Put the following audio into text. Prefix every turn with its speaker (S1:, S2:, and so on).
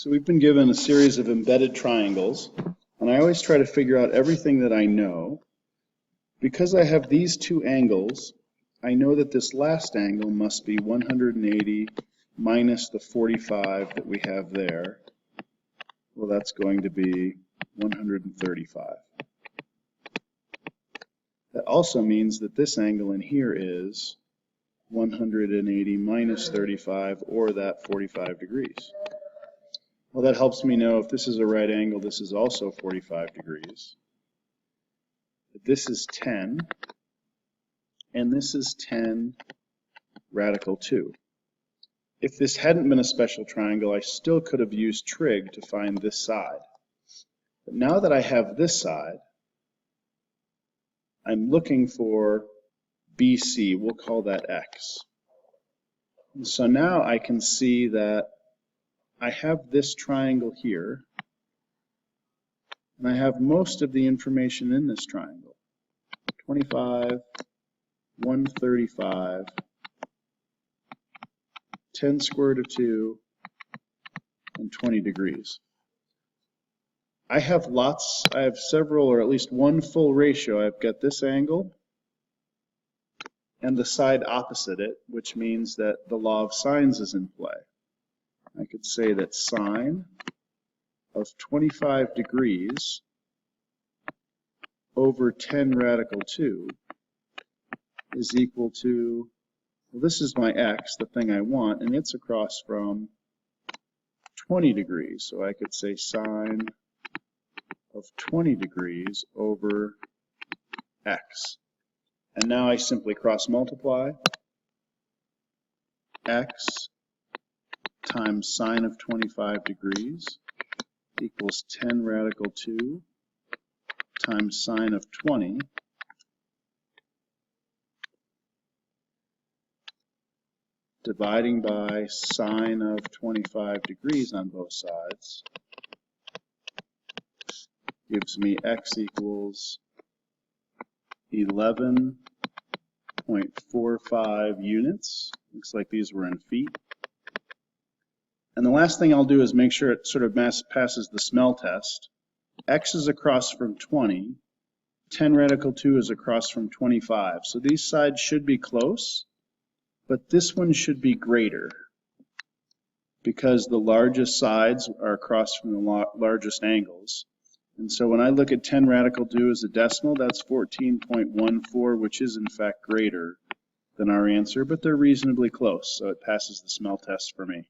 S1: So we've been given a series of embedded triangles, and I always try to figure out everything that I know. Because I have these two angles, I know that this last angle must be 180 minus the 45 that we have there. Well, that's going to be 135. That also means that this angle in here is 180 minus 35, or that 45 degrees. Well, that helps me know if this is a right angle, this is also 45 degrees. This is 10, and this is 10 radical 2. If this hadn't been a special triangle, I still could have used trig to find this side. But now that I have this side, I'm looking for BC. We'll call that x. And so now I can see that I have this triangle here, and I have most of the information in this triangle. 25, 135, 10 square root of 2, and 20 degrees. I have several, or at least one full ratio. I've got this angle and the side opposite it, which means that the law of sines is in play. I could say that sine of 25 degrees over 10 radical 2 is equal to, well, this is my x, the thing I want, and it's across from 20 degrees. So I could say sine of 20 degrees over x. And now I simply cross multiply. X times sine of 25 degrees equals 10 radical 2 times sine of 20 dividing by sine of 25 degrees on both sides gives me x equals 11.45 units. Looks like these were in feet. And the last thing I'll do is make sure it sort of passes the smell test. X is across from 20. 10 radical 2 is across from 25. So these sides should be close, but this one should be greater because the largest sides are across from the largest angles. And so when I look at 10 radical 2 as a decimal, that's 14.14, which is in fact greater than our answer, but they're reasonably close, so it passes the smell test for me.